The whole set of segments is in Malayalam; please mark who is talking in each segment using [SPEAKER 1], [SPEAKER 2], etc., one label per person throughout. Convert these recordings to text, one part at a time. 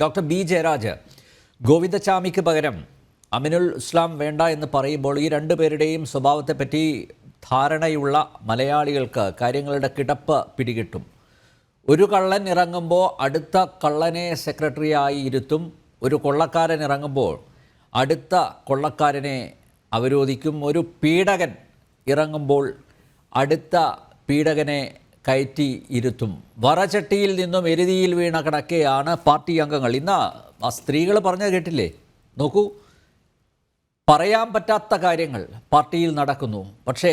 [SPEAKER 1] ഡോക്ടർ ബി ജയരാജ്, ഗോവിന്ദചാമിക്ക് പകരം അമിനുൽ ഇസ്ലാം വേണ്ട എന്ന് പറയുമ്പോൾ ഈ രണ്ടുപേരുടെയും സ്വഭാവത്തെപ്പറ്റി ധാരണയുള്ള മലയാളികൾക്ക് കാര്യങ്ങളുടെ കിടപ്പ് പിടികിട്ടും. ഒരു കള്ളൻ ഇറങ്ങുമ്പോൾ അടുത്ത കള്ളനെ സെക്രട്ടറിയായി ഇരുത്തും. ഒരു കൊള്ളക്കാരൻ ഇറങ്ങുമ്പോൾ അടുത്ത കൊള്ളക്കാരനെ അവരോധിക്കും. ഒരു പീഡകൻ ഇറങ്ങുമ്പോൾ അടുത്ത പീഡകനെ കയറ്റി ഇരുത്തും. വറചട്ടിയിൽ നിന്നും എരുതിയിൽ വീണ കണക്കെയാണ് പാർട്ടി അംഗങ്ങൾ. ഇന്ന് ആ സ്ത്രീകൾ പറഞ്ഞത് കേട്ടില്ലേ? നോക്കൂ, പറയാൻ പറ്റാത്ത കാര്യങ്ങൾ പാർട്ടിയിൽ നടക്കുന്നു. പക്ഷേ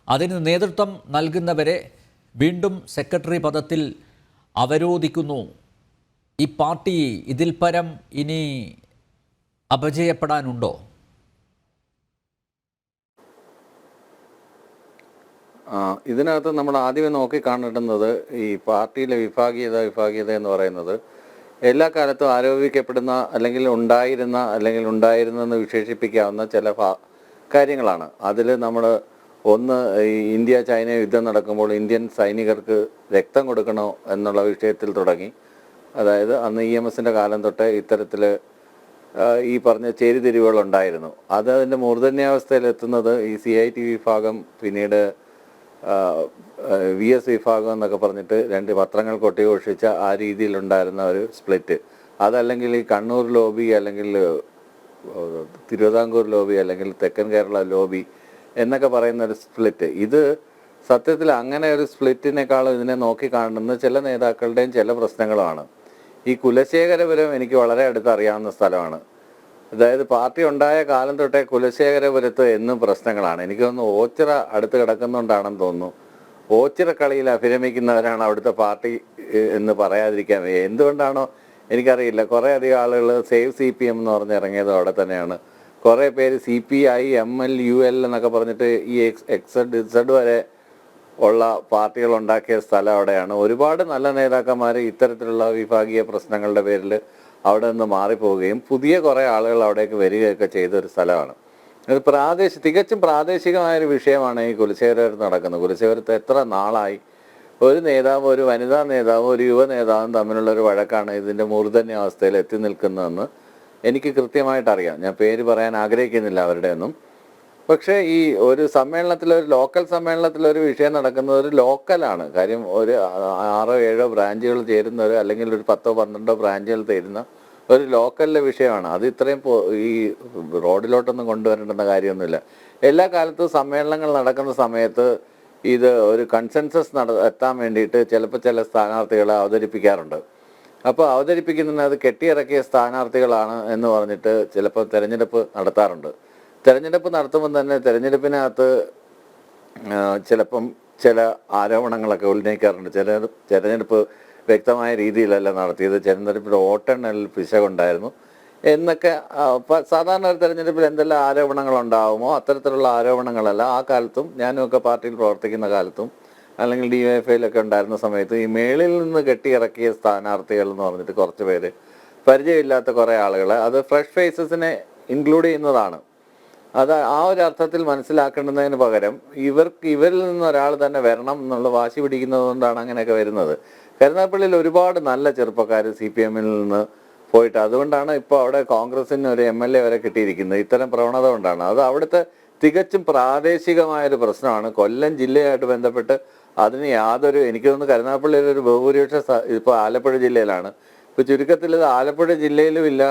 [SPEAKER 1] അതിന് നേതൃത്വം നൽകുന്നവരെ വീണ്ടും സെക്രട്ടറി പദത്തിൽ അവരോധിക്കുന്നു. ഈ പാർട്ടി ഇതിൽ പരം ഇനി അപജയപ്പെടാനുണ്ടോ?
[SPEAKER 2] ഇതിനകത്ത് നമ്മൾ ആദ്യമേ നോക്കി കാണേണ്ടുന്നത് ഈ പാർട്ടിയിലെ വിഭാഗീയത എന്ന് പറയുന്നത് എല്ലാ കാലത്തും ആരോപിക്കപ്പെടുന്ന അല്ലെങ്കിൽ ഉണ്ടായിരുന്നെന്ന് വിശേഷിപ്പിക്കാവുന്ന ചില കാര്യങ്ങളാണ്. അതിൽ നമ്മൾ ഒന്ന്, ഈ ഇന്ത്യ ചൈന യുദ്ധം നടക്കുമ്പോൾ ഇന്ത്യൻ സൈനികർക്ക് രക്തം കൊടുക്കണോ എന്നുള്ള വിഷയത്തിൽ തുടങ്ങി. അതായത് അന്ന് EMSൻ്റെ കാലം തൊട്ട് ഇത്തരത്തിൽ ഈ പറഞ്ഞ ചേരിതിരിവുകളുണ്ടായിരുന്നു. അതിൻ്റെ മൂർധന്യാവസ്ഥയിലെത്തുന്നത് ഈ CIT വിഭാഗം, പിന്നീട് VS വിഭാഗം എന്നൊക്കെ പറഞ്ഞിട്ട് രണ്ട് പത്രങ്ങൾ കൊട്ടിഘോഷിച്ച ആ രീതിയിലുണ്ടായിരുന്ന ഒരു സ്പ്ലിറ്റ്. അതല്ലെങ്കിൽ ഈ കണ്ണൂർ ലോബി, അല്ലെങ്കിൽ തിരുവിതാംകൂർ ലോബി, അല്ലെങ്കിൽ തെക്കൻ കേരള ലോബി എന്നൊക്കെ പറയുന്ന ഒരു സ്പ്ലിറ്റ്. ഇത് സത്യത്തിൽ അങ്ങനെ ഒരു സ്പ്ലിറ്റിനേക്കാളും ഇതിനെ നോക്കി കാണുന്ന ചില നേതാക്കളുടെയും ചില പ്രശ്നങ്ങളുമാണ്. ഈ കുലശേഖരപുരം എനിക്ക് വളരെ അടുത്തറിയാവുന്ന സ്ഥലമാണ്. അതായത് പാർട്ടി ഉണ്ടായ കാലം തൊട്ടേ കുലശേഖരപുരത്ത് എന്നും പ്രശ്നങ്ങളാണ്. എനിക്ക് തോന്നുന്നു ഓച്ചിറ അടുത്ത് കിടക്കുന്നുണ്ടാണെന്ന് തോന്നുന്നു. ഓച്ചിറ കളിയിൽ അഭിരമിക്കുന്നവരാണ് അവിടുത്തെ പാർട്ടി എന്ന് പറയാതിരിക്കാൻ വയ്യ. എന്തുകൊണ്ടാണോ എനിക്കറിയില്ല. കുറേ അധികം ആളുകൾ സേവ് CPM എന്ന് പറഞ്ഞ് ഇറങ്ങിയത് അവിടെ തന്നെയാണ്. കുറേ പേര് CPI, ML, UL എന്നൊക്കെ പറഞ്ഞിട്ട് ഈ XZ വരെ ഉള്ള പാർട്ടികൾ ഉണ്ടാക്കിയ സ്ഥലം അവിടെയാണ്. ഒരുപാട് നല്ല നേതാക്കന്മാർ ഇത്തരത്തിലുള്ള വിഭാഗീയ പ്രശ്നങ്ങളുടെ പേരിൽ അവിടെ നിന്ന് മാറിപ്പോവുകയും പുതിയ കുറേ ആളുകൾ അവിടേക്ക് വരികയൊക്കെ ചെയ്തൊരു സ്ഥലമാണ്. അത് തികച്ചും പ്രാദേശികമായൊരു വിഷയമാണ് ഈ കുലശേഖരത്ത് നടക്കുന്നത്. കുലശേഖരത്ത് എത്ര നാളായി ഒരു നേതാവ്, ഒരു വനിതാ നേതാവ്, ഒരു യുവ നേതാവും തമ്മിലുള്ളൊരു വഴക്കാണ് ഇതിൻ്റെ മൂർധന്യാവസ്ഥയിൽ എത്തി നിൽക്കുന്നതെന്ന് എനിക്ക് കൃത്യമായിട്ടറിയാം. ഞാൻ പേര് പറയാൻ ആഗ്രഹിക്കുന്നില്ല അവരുടെ ഒന്നും. പക്ഷേ ഈ ഒരു സമ്മേളനത്തിൽ, ലോക്കൽ സമ്മേളനത്തിലൊരു വിഷയം നടക്കുന്നത് ഒരു ലോക്കലാണ്. കാര്യം ഒരു 6-7 ബ്രാഞ്ചുകൾ ചേരുന്ന അല്ലെങ്കിൽ ഒരു 10-12 ബ്രാഞ്ചുകൾ ചേരുന്ന ഒരു ലോക്കലിലെ വിഷയമാണ്. അത് ഇത്രയും ഈ റോഡിലോട്ടൊന്നും കൊണ്ടുവരേണ്ടുന്ന കാര്യമൊന്നുമില്ല. എല്ലാ കാലത്തും സമ്മേളനങ്ങൾ നടക്കുന്ന സമയത്ത് ഇത് ഒരു കൺസെൻസസ് എത്താൻ വേണ്ടിയിട്ട് ചിലപ്പോൾ ചില സ്ഥാനാർത്ഥികളെ അവതരിപ്പിക്കാറുണ്ട്. അപ്പോൾ അവതരിപ്പിക്കുന്നതിന് അത് കെട്ടിയിറക്കിയ സ്ഥാനാർത്ഥികളാണ് എന്ന് പറഞ്ഞിട്ട് ചിലപ്പോൾ തിരഞ്ഞെടുപ്പ് നടത്താറുണ്ട്. തിരഞ്ഞെടുപ്പ് നടത്തുമ്പോൾ തന്നെ തിരഞ്ഞെടുപ്പിനകത്ത് ചിലപ്പം ചില ആരോപണങ്ങളൊക്കെ ഉന്നയിക്കാറുണ്ട്. തിരഞ്ഞെടുപ്പ് വ്യക്തമായ രീതിയിലല്ല നടത്തിയത്, തിരഞ്ഞെടുപ്പിൽ വോട്ടെണ്ണലിൽ പിശകുണ്ടായിരുന്നു എന്നൊക്കെ. സാധാരണ ഒരു തിരഞ്ഞെടുപ്പിൽ എന്തെല്ലാം ആരോപണങ്ങളുണ്ടാകുമോ അത്തരത്തിലുള്ള ആരോപണങ്ങളല്ല ആ കാലത്തും, ഞാനുമൊക്കെ പാർട്ടിയിൽ പ്രവർത്തിക്കുന്ന കാലത്തും അല്ലെങ്കിൽ DYFIയിലൊക്കെ ഉണ്ടായിരുന്ന സമയത്ത് ഈ മേളിൽ നിന്ന് കെട്ടിയിറക്കിയ സ്ഥാനാർത്ഥികൾ എന്ന് പറഞ്ഞിട്ട് കുറച്ച് പേര്, പരിചയമില്ലാത്ത കുറേ ആളുകളെ, അത് ഫ്രഷ് ഫേസസിനെ ഇൻക്ലൂഡ് ചെയ്യുന്നതാണ്. അത് ആ ഒരു അർത്ഥത്തിൽ മനസ്സിലാക്കേണ്ടതിന് പകരം ഇവരിൽ നിന്ന് ഒരാൾ തന്നെ വരണം എന്നുള്ള വാശി പിടിക്കുന്നത് കൊണ്ടാണ് അങ്ങനെയൊക്കെ വരുന്നത്. കരുനാഗപ്പള്ളിയിൽ ഒരുപാട് നല്ല ചെറുപ്പക്കാർ CPMൽ നിന്ന് പോയിട്ട്, അതുകൊണ്ടാണ് ഇപ്പോൾ അവിടെ കോൺഗ്രസിന് ഒരു MLA വരെ കിട്ടിയിരിക്കുന്നത്. ഇത്തരം പ്രവണത കൊണ്ടാണ്. അത് അവിടുത്തെ തികച്ചും പ്രാദേശികമായൊരു പ്രശ്നമാണ്. കൊല്ലം ജില്ലയായിട്ട് ബന്ധപ്പെട്ട് അതിന് എനിക്ക് തോന്നുന്നു കരുനാഗപ്പള്ളിയിൽ ഒരു ബഹുഭൂരിപക്ഷം ഇപ്പോൾ ആലപ്പുഴ ജില്ലയിലാണ്. ഇപ്പോൾ ചുരുക്കത്തിൽ ഇത് ആലപ്പുഴ ജില്ലയിലും ഇല്ല,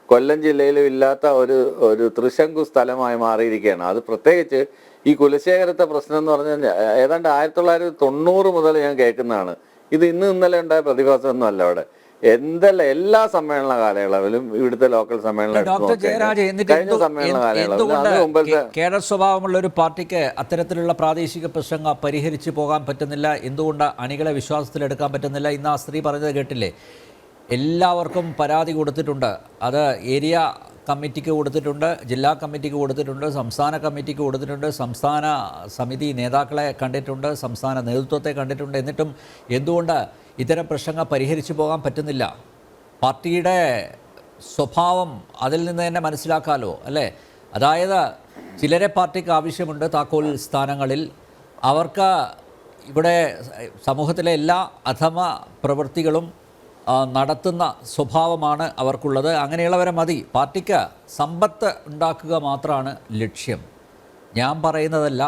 [SPEAKER 2] കൊല്ലം ജില്ലയിലും ഇല്ലാത്ത ഒരു ത്രിശങ്കു സ്ഥലമായി മാറിയിരിക്കുകയാണ്. അത് പ്രത്യേകിച്ച് ഈ കുലശേഖരത്തെ പ്രശ്നം എന്ന് പറഞ്ഞാൽ ഏതാണ്ട് 1990 മുതൽ ഞാൻ കേൾക്കുന്നതാണ്. ഇത് ഇന്നലെ ഉണ്ടായ പ്രതിഭാസമൊന്നും അല്ല. അവിടെ എല്ലാ സമ്മേളന കാലയളവിലും ഇവിടുത്തെ ലോക്കൽ സമ്മേളനം കഴിഞ്ഞ സമ്മേളന കാലയളവിൽ
[SPEAKER 1] കേഡർ സ്വഭാവമുള്ള ഒരു പാർട്ടിക്ക് അത്തരത്തിലുള്ള പ്രാദേശിക പ്രശ്നങ്ങൾ പരിഹരിച്ചു പോകാൻ പറ്റുന്നില്ല. എന്തുകൊണ്ട് അണികളെ വിശ്വാസത്തിലെടുക്കാൻ പറ്റുന്നില്ല? ഇന്ന് ആ സ്ത്രീ പറഞ്ഞത് കേട്ടില്ലേ? എല്ലാവർക്കും പരാതി കൊടുത്തിട്ടുണ്ട്. അത് ഏരിയ കമ്മിറ്റിക്ക് കൊടുത്തിട്ടുണ്ട്, ജില്ലാ കമ്മിറ്റിക്ക് കൊടുത്തിട്ടുണ്ട്, സംസ്ഥാന കമ്മിറ്റിക്ക് കൊടുത്തിട്ടുണ്ട്, സംസ്ഥാന സമിതി നേതാക്കളെ കണ്ടിട്ടുണ്ട്, സംസ്ഥാന നേതൃത്വത്തെ കണ്ടിട്ടുണ്ട്. എന്നിട്ടും എന്തുകൊണ്ട് ഇത്തരം പ്രശ്നങ്ങൾ പരിഹരിച്ചു പോകാൻ പറ്റുന്നില്ല? പാർട്ടിയുടെ സ്വഭാവം അതിൽ നിന്ന് തന്നെ മനസ്സിലാക്കാമല്ലോ, അല്ലേ? അതായത് ചിലരെ പാർട്ടിക്ക് ആവശ്യമുണ്ട് താക്കോൽ സ്ഥാനങ്ങളിൽ. അവർക്ക് ഇവിടെ സമൂഹത്തിലെ എല്ലാ അധമ പ്രവൃത്തികളും നടത്തുന്ന സ്വഭാവമാണ് അവർക്കുള്ളത്. അങ്ങനെയുള്ളവരെ മതി. പാർട്ടിക്ക് സമ്പത്ത് ഉണ്ടാക്കുക മാത്രമാണ് ലക്ഷ്യം. ഞാൻ പറയുന്നതല്ല,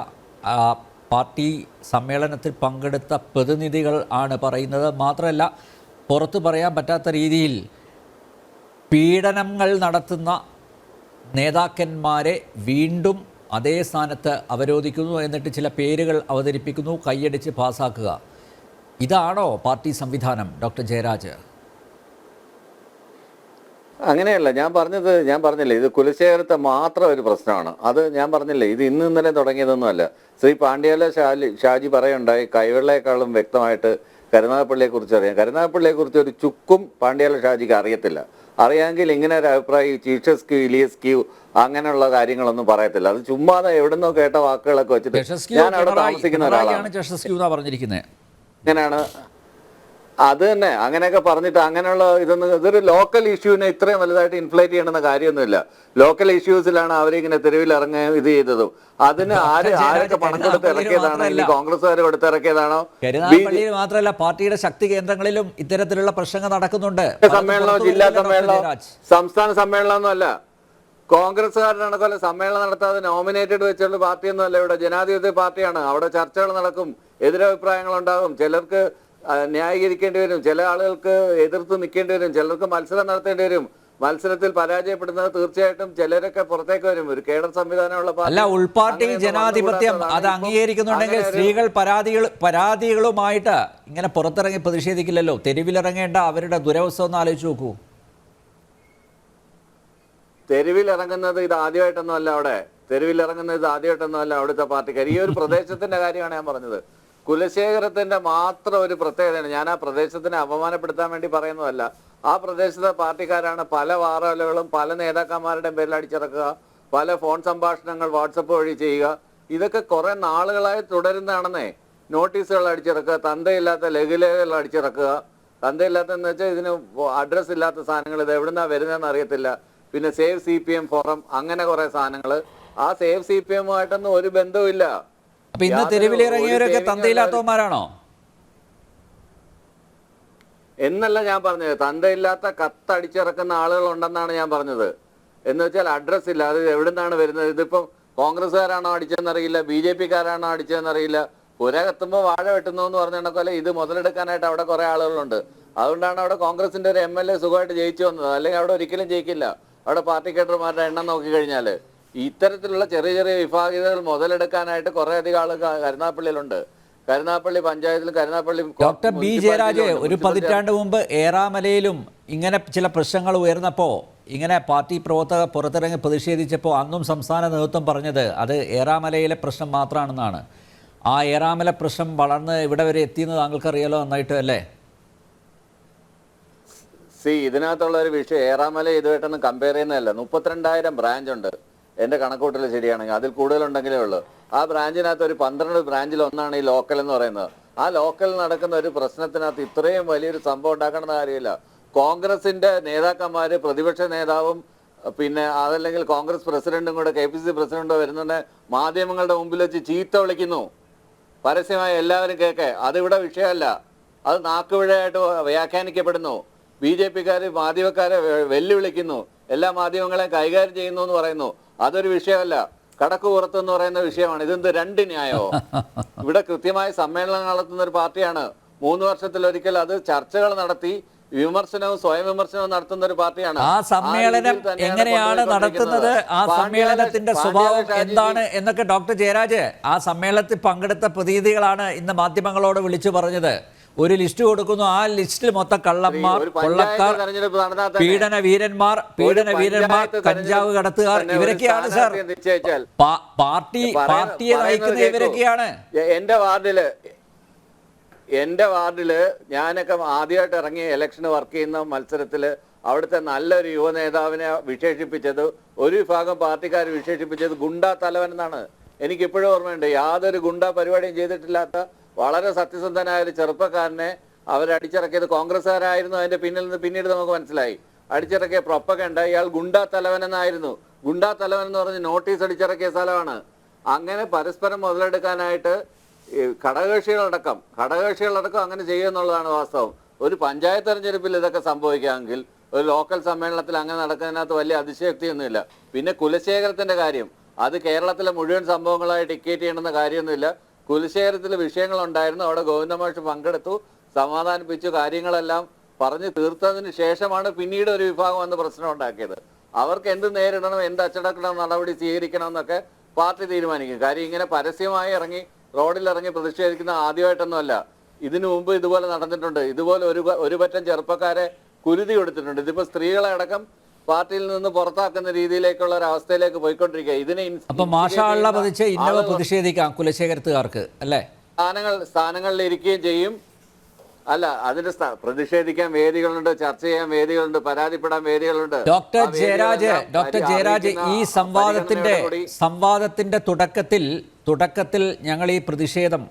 [SPEAKER 1] പാർട്ടി സമ്മേളനത്തിൽ പങ്കെടുത്ത പ്രതിനിധികൾ ആണ് പറയുന്നത്. മാത്രമല്ല, പുറത്തു പറയാൻ പറ്റാത്ത രീതിയിൽ പീഡനങ്ങൾ നടത്തുന്ന നേതാക്കന്മാരെ വീണ്ടും അതേ സ്ഥാനത്ത് അവരോധിക്കുന്നു, എന്നിട്ട് ചില പേരുകൾ അവതരിപ്പിക്കുന്നു, കൈയടിച്ച് പാസ്സാക്കുക. ഇതാണോ പാർട്ടി സംവിധാനം, ഡോക്ടർ ജയരാജ്?
[SPEAKER 2] അങ്ങനെയല്ല ഞാൻ പറഞ്ഞില്ലേ, ഇത് കുലശേഖരത്തെ മാത്രം ഒരു പ്രശ്നമാണ്. അത് ഞാൻ പറഞ്ഞില്ലേ, ഇത് ഇന്നലെ തുടങ്ങിയതൊന്നുമല്ല. ശ്രീ പാണ്ഡ്യാല ഷാജി പറയുണ്ടായി കൈവെള്ളയെക്കാളും വ്യക്തമായിട്ട് കരുനാഗപ്പള്ളിയെ കുറിച്ച് അറിയാം. കരുനാഗപ്പള്ളിയെ കുറിച്ച് ഒരു ചുക്കും പാണ്ഡ്യാല ഷാജിക്ക് അറിയത്തില്ല. അറിയാമെങ്കിൽ ഇങ്ങനെ ഒരു അഭിപ്രായം ചീഷസ് ക്യൂ, ഇലിയസ് ക്യൂ അങ്ങനെയുള്ള കാര്യങ്ങളൊന്നും പറയത്തില്ല. അത് ചുമ്മാതെ എവിടുന്നോ കേട്ട വാക്കുകളൊക്കെ വെച്ചിട്ട് ഞാൻ അവിടെ താമസിക്കുന്ന ഒരാളാണ്. ഇങ്ങനെയാണ് അത് തന്നെ അങ്ങനെയൊക്കെ പറഞ്ഞിട്ട് അങ്ങനെയുള്ള ഇതൊരു ലോക്കൽ ഇഷ്യൂവിനെ ഇത്രയും വലുതായിട്ട് ഇൻഫ്ലേറ്റ് ചെയ്യണമെന്ന കാര്യമൊന്നുമില്ല. ലോക്കൽ ഇഷ്യൂസിലാണ് അവരിങ്ങനെ തെരുവിൽ ഇറങ്ങി ഇത് ചെയ്തതും. അതിന് ആരൊക്കെ പണം കൊടുത്ത് ഇറക്കിയതാണോ, ഇനി കോൺഗ്രസ്സുകാർ കൊടുത്ത് ഇറക്കിയതാണോ?
[SPEAKER 1] മാത്രമല്ല, പാർട്ടിയുടെ ശക്തി കേന്ദ്രങ്ങളിലും ഇത്തരത്തിലുള്ള പ്രശ്നങ്ങൾ നടക്കുന്നുണ്ട്.
[SPEAKER 2] സമ്മേളനമോ ജില്ലാ സമ്മേളനമോ സംസ്ഥാന സമ്മേളനമൊന്നും അല്ല. കോൺഗ്രസ്സുകാരുടെ കൊല്ലം സമ്മേളനം നടത്താതെ നോമിനേറ്റഡ് വെച്ചുള്ള പാർട്ടിയൊന്നും അല്ല. ഇവിടെ ജനാധിപത്യ പാർട്ടിയാണ്. അവിടെ ചർച്ചകൾ നടക്കും, എതിരഭിപ്രായങ്ങൾ ഉണ്ടാകും, ചിലർക്ക് ന്യായീകരിക്കേണ്ടി വരും, ചില ആളുകൾക്ക് എതിർത്ത് നിൽക്കേണ്ടി വരും, ചിലർക്ക് മത്സരം നടത്തേണ്ടി വരും. മത്സരത്തിൽ പരാജയപ്പെടുന്നത് തീർച്ചയായിട്ടും ചിലരൊക്കെ പുറത്തേക്ക് വരും. ഒരു കേഡർ സംവിധാനമുള്ള
[SPEAKER 1] അല്ല, ഉൾപാർട്ടി ജനാധിപത്യം അത് അംഗീകരിക്കുന്നുണ്ടെങ്കിൽ സ്ത്രീകൾ പരാതികളുമായിട്ട് ഇങ്ങനെ പുറത്തിറങ്ങി പ്രതിഷേധിക്കില്ലല്ലോ. തെരുവിലിറങ്ങേണ്ട അവരുടെ ദുരവസ്ഥ ഒന്ന് ആലോചിച്ച് നോക്കൂ.
[SPEAKER 2] തെരുവിലിറങ്ങുന്നത് ഇത് ആദ്യമായിട്ടൊന്നും അല്ല. അവിടുത്തെ പാർട്ടിക്കാർ. ഈ ഒരു പ്രദേശത്തിന്റെ കാര്യമാണ് ഞാൻ പറഞ്ഞത്. കുലശേഖരത്തിന്റെ മാത്രം ഒരു പ്രത്യേകതയാണ്. ഞാൻ ആ പ്രദേശത്തിനെ അപമാനപ്പെടുത്താൻ വേണ്ടി പറയുന്നതല്ല. ആ പ്രദേശത്തെ പാർട്ടിക്കാരാണ് പല വാർത്തകളും പല നേതാക്കന്മാരുടെയും പേരിൽ അടിച്ചിറക്കുക, പല ഫോൺ സംഭാഷണങ്ങൾ വാട്സപ്പ് വഴി ചെയ്യുക. ഇതൊക്കെ കുറെ നാളുകളായി തുടരുന്നതാണെന്നേ. നോട്ടീസുകൾ അടിച്ചിറക്കുക, തന്തയില്ലാത്ത ലഘുലേഖകൾ അടിച്ചിറക്കുക. തന്തയില്ലാത്തതെന്ന് വെച്ചാൽ ഇതിന് അഡ്രസ് ഇല്ലാത്ത സാധനങ്ങൾ, ഇത് എവിടുന്നാ വരുന്നതെന്ന് അറിയത്തില്ല. പിന്നെ സേവ് CPM ഫോറം, അങ്ങനെ കുറെ സാധനങ്ങൾ. ആ സേവ് CPM-ആയിട്ടൊന്നും ഒരു ബന്ധവും ഇല്ല.
[SPEAKER 1] അപ്പൊ ഇന്ന് തെരുവിലിറങ്ങിയവരൊക്കെ തന്തയില്ലാത്തവന്മാരാണോ
[SPEAKER 2] എന്നല്ല ഞാൻ പറഞ്ഞത്. തന്തയില്ലാത്ത കത്തടിച്ചിറക്കുന്ന ആളുകൾ ഉണ്ടെന്നാണ് ഞാൻ പറഞ്ഞത്. എന്ന് വെച്ചാൽ അഡ്രസ് ഇല്ല. അത് എവിടുന്നാണ് വരുന്നത്? ഇതിപ്പം കോൺഗ്രസ്സുകാരാണോ അടിച്ചതെന്നറിയില്ല, BJP-കാരാണോ അടിച്ചതെന്നറിയില്ല. പുര കത്തുമ്പോൾ വാഴ വെട്ടുന്നു എന്ന് പറഞ്ഞ ഇത് മുതലെടുക്കാനായിട്ട് അവിടെ കുറെ ആളുകളുണ്ട്. അതുകൊണ്ടാണ് അവിടെ കോൺഗ്രസിന്റെ ഒരു MLA സുഖമായിട്ട് ജയിച്ചു വന്നത്. അല്ലെങ്കിൽ അവിടെ ഒരിക്കലും ജയിക്കില്ല. അവിടെ പാർട്ടി കേഡർമാരുടെ എണ്ണം നോക്കിക്കഴിഞ്ഞാൽ ഇത്തരത്തിലുള്ള ചെറിയ ചെറിയ വിഭാഗീയതകൾ മുതലെടുക്കാനായിട്ട് കുറെ അധികം ആളുകൾ കരുനാഗപ്പള്ളിയിലുണ്ട്. കരുനാഗപ്പള്ളി പഞ്ചായത്തിലും കരുനാഗപ്പള്ളി.
[SPEAKER 1] ഡോക്ടർ ബി ജയരാജ്, ഒരു പതിറ്റാണ്ട് മുമ്പ് ഏറാമലയിലും ഇങ്ങനെ ചില പ്രശ്നങ്ങൾ ഉയർന്നപ്പോൾ ഇങ്ങനെ പാർട്ടി പ്രവർത്തകർ പുറത്തിറങ്ങി പ്രതിഷേധിച്ചപ്പോൾ അന്നും സംസ്ഥാന നേതൃത്വം പറഞ്ഞത് അത് ഏറാമലയിലെ പ്രശ്നം മാത്രമാണെന്നാണ്. ആ ഏറാമല പ്രശ്നം വളർന്ന് ഇവിടെ വരെ എത്തിയെന്ന് താങ്കൾക്കറിയാലോ നന്നായിട്ട് അല്ലേ?
[SPEAKER 2] ഇതിനകത്തുള്ള ഒരു വിഷയം ഏറാമല ഇതുമായിട്ടൊന്നും കമ്പയർ ചെയ്യുന്നതല്ല. 32,000 ബ്രാഞ്ച് ഉണ്ട് എൻ്റെ കണക്കൂട്ടൽ ശരിയാണെങ്കിൽ. അതിൽ കൂടുതലുണ്ടെങ്കിലേ ഉള്ളൂ. ആ ബ്രാഞ്ചിനകത്ത് ഒരു 12 ബ്രാഞ്ചിൽ ഒന്നാണ് ഈ ലോക്കൽ എന്ന് പറയുന്നത്. ആ ലോക്കൽ നടക്കുന്ന ഒരു പ്രശ്നത്തിനകത്ത് ഇത്രയും വലിയൊരു സംഭവം ഉണ്ടാക്കണമെന്ന കാര്യമില്ല. കോൺഗ്രസിന്റെ നേതാക്കന്മാര്, പ്രതിപക്ഷ നേതാവും പിന്നെ അതല്ലെങ്കിൽ കോൺഗ്രസ് പ്രസിഡന്റും കൂടെ KPCC പ്രസിഡന്റോ വരുന്നുണ്ട്, മാധ്യമങ്ങളുടെ മുമ്പിൽ വെച്ച് ചീത്ത വിളിക്കുന്നു പരസ്യമായി, എല്ലാവരും കേൾക്കെ. അതിവിടെ വിഷയമല്ല. അത് നാക്കുപിഴയായിട്ട് വ്യാഖ്യാനിക്കപ്പെടുന്നു. BJP-കാര് മാധ്യമക്കാരെ വെല്ലുവിളിക്കുന്നു, എല്ലാ മാധ്യമങ്ങളെയും കൈകാര്യം ചെയ്യുന്നു എന്ന് പറയുന്നു. അതൊരു വിഷയമല്ല. കടക്ക് പുറത്തെന്ന് പറയുന്ന വിഷയമാണ്. ഇതെന്ത് രണ്ട് ന്യായോ? ഇവിടെ കൃത്യമായി സമ്മേളനം നടത്തുന്ന ഒരു പാർട്ടിയാണ്. 3 വർഷത്തിലൊരിക്കൽ അത് ചർച്ചകൾ നടത്തി വിമർശനവും സ്വയം വിമർശനവും നടത്തുന്ന ഒരു പാർട്ടിയാണ്.
[SPEAKER 1] ആ സമ്മേളനം എങ്ങനെയാണ് നടത്തുന്നത്, ആ സമ്മേളനത്തിന്റെ സ്വഭാവം എന്താണ് എന്നൊക്കെ ഡോക്ടർ ജയരാജ്, ആ സമ്മേളനത്തിൽ പങ്കെടുത്ത പ്രതിനിധികളാണ് ഇന്ന് മാധ്യമങ്ങളോട് വിളിച്ചു പറഞ്ഞത്. ഒരു ലിസ്റ്റ് കൊടുക്കുന്നു, ആ ലിസ്റ്റിൽ മൊത്തം കള്ളന്മാർ, കൊള്ളക്കാർ, പീഡനവീരന്മാർ, കഞ്ചാവ് കടത്തുകാർ, ഇവരൊക്കെയാണ് സാർ. പാർട്ടിയെ നയിക്കുന്ന ഇവരൊക്കെയാണ്.
[SPEAKER 2] എന്റെ വാർഡില് ഞാനൊക്കെ ആദ്യമായിട്ട് ഇറങ്ങി ഇലക്ഷന് വർക്ക് ചെയ്യുന്ന മത്സരത്തില് അവിടുത്തെ നല്ലൊരു യുവ നേതാവിനെ വിശേഷിപ്പിച്ചത്, ഒരു വിഭാഗം പാർട്ടിക്കാർ വിശേഷിപ്പിച്ചത് ഗുണ്ടാ തലവൻ എന്നാണ്. എനിക്കിപ്പോഴും ഓർമ്മയുണ്ട്. യാതൊരു ഗുണ്ടാ പരിപാടിയും ചെയ്തിട്ടില്ലാത്ത വളരെ സത്യസന്ധനായ ഒരു ചെറുപ്പക്കാരനെ അവരടിച്ചിറക്കിയത് കോൺഗ്രസ്സുകാരായിരുന്നു. അതിന്റെ പിന്നിൽ നിന്ന് പിന്നീട് നമുക്ക് മനസ്സിലായി അടിച്ചിറക്കിയ പ്രൊപ്പഗണ്ട ഇയാൾ ഗുണ്ടാ തലവൻ എന്നായിരുന്നു. ഗുണ്ടാ തലവൻ എന്ന് പറഞ്ഞ് നോട്ടീസ് അടിച്ചിറക്കിയ സ്ഥലമാണ്. അങ്ങനെ പരസ്പരം മുതലെടുക്കാനായിട്ട് ഘടകകക്ഷികളടക്കം അങ്ങനെ ചെയ്യുക എന്നുള്ളതാണ് വാസ്തവം. ഒരു പഞ്ചായത്ത് തെരഞ്ഞെടുപ്പിൽ ഇതൊക്കെ സംഭവിക്കാമെങ്കിൽ ഒരു ലോക്കൽ സമ്മേളനത്തിൽ അങ്ങനെ നടക്കുന്നതിനകത്ത് വലിയ അതിശയോക്തിയൊന്നുമില്ല. പിന്നെ കുലശേഖരത്തിന്റെ കാര്യം, അത് കേരളത്തിലെ മുഴുവൻ സംഭവങ്ങളായി ടിക്കറ്റ് ചെയ്യണമെന്ന കാര്യമൊന്നുമില്ല. കുലശേഖരത്തിൽ വിഷയങ്ങളുണ്ടായിരുന്നു, അവിടെ ഗോവിന്ദമാഷ് പങ്കെടുത്തു, സമാധാനിപ്പിച്ചു, കാര്യങ്ങളെല്ലാം പറഞ്ഞു തീർത്തതിന് ശേഷമാണ് പിന്നീട് ഒരു വിഭാഗം വന്ന് പ്രശ്നം ഉണ്ടാക്കിയത്. അവർക്ക് എന്ത് നേരിടണം, എന്ത് അച്ചടക്ക നടപടി സ്വീകരിക്കണം എന്നൊക്കെ പാർട്ടി തീരുമാനിക്കും. കാര്യം ഇങ്ങനെ പരസ്യമായി ഇറങ്ങി റോഡിലിറങ്ങി പ്രതിഷേധിക്കുന്ന ആദ്യമായിട്ടൊന്നുമല്ല. ഇതിനു മുമ്പ് ഇതുപോലെ നടന്നിട്ടുണ്ട്. ഇതുപോലെ ഒരു പറ്റം ചെറുപ്പക്കാരെ കുരുതി കൊടുത്തിട്ടുണ്ട്. ഇതിപ്പോ സ്ത്രീകളെ അടക്കം പാർട്ടിയിൽ നിന്ന് പുറത്താക്കുന്ന രീതിയിലേക്കുള്ള ഒരു അവസ്ഥയിലേക്ക് പോയിക്കൊണ്ടിരിക്കുക. ഇതിനെ
[SPEAKER 1] അപ്പൊ മാഷാള്ള പതിച്ച് ഇന്നവ പ്രതിഷേധിക്കാം കുലശേഖരത്തുകാർക്ക് അല്ലേ?
[SPEAKER 2] സ്ഥാനങ്ങളിൽ ഇരിക്കുകയും ചെയ്യും. അല്ല, അതിന്റെ പ്രതിഷേധിക്കാൻ വേദികളുണ്ട്, ചർച്ച ചെയ്യാൻ വേദികളുണ്ട്, പരാതിപ്പെടാൻ വേദികളുണ്ട്.
[SPEAKER 1] ഡോക്ടർ ജയരാജ് ഈ സംവാദത്തിന്റെ തുടക്കത്തിൽ ഞങ്ങൾ ഈ പ്രതിഷേധം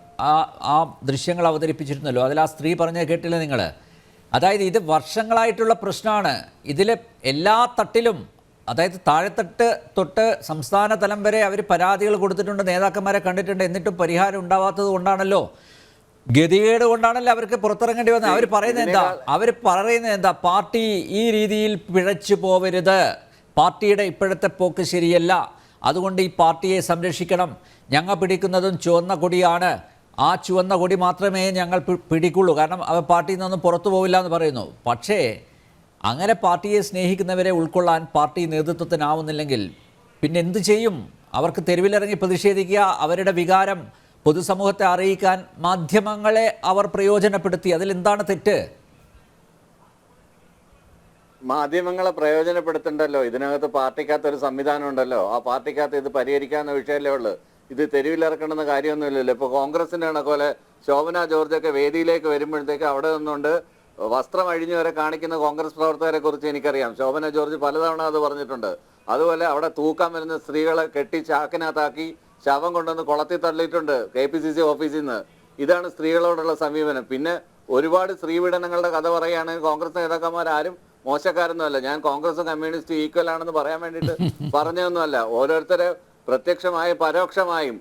[SPEAKER 1] ആ ദൃശ്യങ്ങൾ അവതരിപ്പിച്ചിരുന്നല്ലോ. അതിൽ ആ സ്ത്രീ പറഞ്ഞത് കേട്ടില്ല നിങ്ങൾ? അതായത് ഇത് വർഷങ്ങളായിട്ടുള്ള പ്രശ്നമാണ്. ഇതിൽ എല്ലാ തട്ടിലും, അതായത് താഴെത്തട്ട് തൊട്ട് സംസ്ഥാന തലം വരെ അവർ പരാതികൾ കൊടുത്തിട്ടുണ്ട്, നേതാക്കന്മാരെ കണ്ടിട്ടുണ്ട്. എന്നിട്ടും പരിഹാരം ഉണ്ടാവാത്തത് കൊണ്ടാണല്ലോ, ഗതികേട് കൊണ്ടാണല്ലോ അവർക്ക് പുറത്തിറങ്ങേണ്ടി വന്നത്. അവർ പറയുന്നത് എന്താ? പാർട്ടി ഈ രീതിയിൽ പിഴച്ചു പോവരുത്, പാർട്ടിയുടെ ഇപ്പോഴത്തെ പോക്ക് ശരിയല്ല, അതുകൊണ്ട് ഈ പാർട്ടിയെ സംരക്ഷിക്കണം, ഞങ്ങൾ പിടിക്കുന്നതും ചുവന്ന കൊടിയാണ്, ആ ചുവന്ന കൊടി മാത്രമേ ഞങ്ങൾ പിടിക്കുള്ളൂ, കാരണം അവർ പാർട്ടിയിൽ നിന്നൊന്നും പുറത്തു പോവില്ല എന്ന് പറയുന്നു. പക്ഷേ അങ്ങനെ പാർട്ടിയെ സ്നേഹിക്കുന്നവരെ ഉൾക്കൊള്ളാൻ പാർട്ടി നേതൃത്വത്തിനാവുന്നില്ലെങ്കിൽ പിന്നെ എന്ത് ചെയ്യും? അവർക്ക് തെരുവിലിറങ്ങി പ്രതിഷേധിക്കുക, അവരുടെ വികാരം പൊതുസമൂഹത്തെ അറിയിക്കാൻ മാധ്യമങ്ങളെ അവർ പ്രയോജനപ്പെടുത്തി. അതിലെന്താണ് തെറ്റ്?
[SPEAKER 2] മാധ്യമങ്ങളെ പ്രയോജനപ്പെടുത്തണ്ടല്ലോ. ഇതിനകത്ത് പാർട്ടിക്കകത്ത് ഒരു സംവിധാനം ഉണ്ടല്ലോ. ആ പാർട്ടിക്കകത്ത് ഇത് പരിഹരിക്കാവുന്ന വിഷയമല്ലേ ഉള്ളൂ. ഇത് തെരുവിലിറക്കണമെന്ന കാര്യമൊന്നുമില്ലല്ലോ. ഇപ്പൊ കോൺഗ്രസിന്റെ കണക്കോലെ ശോഭന ജോർജൊക്കെ വേദിയിലേക്ക് വരുമ്പോഴത്തേക്ക് അവിടെ നിന്നുകൊണ്ട് വസ്ത്രം അഴിഞ്ഞു വരെ കാണിക്കുന്ന കോൺഗ്രസ് പ്രവർത്തകരെ കുറിച്ച് എനിക്കറിയാം. ശോഭന ജോർജ് പലതവണ അത് പറഞ്ഞിട്ടുണ്ട്. അതുപോലെ അവിടെ തൂക്കാൻ വരുന്ന സ്ത്രീകളെ കെട്ടി ചാക്കിനകത്താക്കി ശവം കൊണ്ടുവന്ന് കുളത്തിൽ തള്ളിയിട്ടുണ്ട് KPCC ഓഫീസിൽ നിന്ന്. ഇതാണ് സ്ത്രീകളോടുള്ള സമീപനം. പിന്നെ ഒരുപാട് സ്ത്രീപീഡനങ്ങളുടെ കഥ പറയുകയാണെങ്കിൽ കോൺഗ്രസ് നേതാക്കന്മാരും മോശക്കാരൊന്നുമല്ല. ഞാൻ കോൺഗ്രസും കമ്മ്യൂണിസ്റ്റ് ഈക്വൽ ആണെന്ന് പറയാൻ വേണ്ടിയിട്ട് പറഞ്ഞതൊന്നുമല്ല. ഓരോരുത്തരെ പ്രത്യക്ഷമായും പരോക്ഷമായും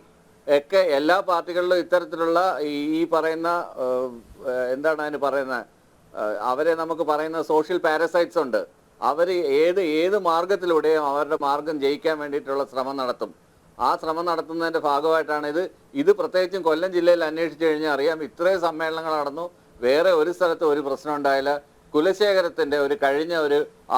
[SPEAKER 2] ഒക്കെ എല്ലാ പാർട്ടികളിലും ഇത്തരത്തിലുള്ള ഈ പറയുന്ന എന്താണ് അതിന് പറയുന്നത്, അവരെ നമുക്ക് പറയുന്ന സോഷ്യൽ പാരസൈറ്റ്സ് ഉണ്ട്. അവർ ഏത് മാർഗത്തിലൂടെയും അവരുടെ മാർഗം ജയിക്കാൻ വേണ്ടിയിട്ടുള്ള ശ്രമം നടത്തും. ആ ശ്രമം നടത്തുന്നതിന്റെ ഭാഗമായിട്ടാണ് ഇത് പ്രത്യേകിച്ചും കൊല്ലം ജില്ലയിൽ അന്വേഷിച്ചു കഴിഞ്ഞാൽ അറിയാം. ഇത്രയും സമ്മേളനങ്ങൾ നടന്നു, വേറെ ഒരു സ്ഥലത്ത് ഒരു പ്രശ്നം ഉണ്ടായില്ല. കുലശേഖരത്തിന്റെ കഴിഞ്ഞ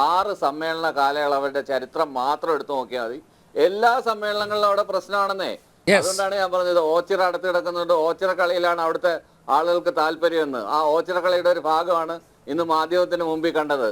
[SPEAKER 2] 6 സമ്മേളന കാലയളവരുടെ ചരിത്രം മാത്രം എടുത്തു നോക്കിയാൽ മതി. എല്ലാ സമ്മേളനങ്ങളിലും അവിടെ പ്രശ്നമാണെന്നേ. അതുകൊണ്ടാണ് ഞാൻ പറഞ്ഞത് ഓച്ചിറ അടുത്ത് കിടക്കുന്നുണ്ട്, ഓച്ചിറ കളിയിലാണ് അവിടുത്തെ ആളുകൾക്ക് താല്പര്യമെന്ന്. ആ ഓച്ചിറ കളിയുടെ ഒരു ഭാഗമാണ് ഇന്ന് മാധ്യമത്തിന് മുമ്പിൽ കണ്ടത്.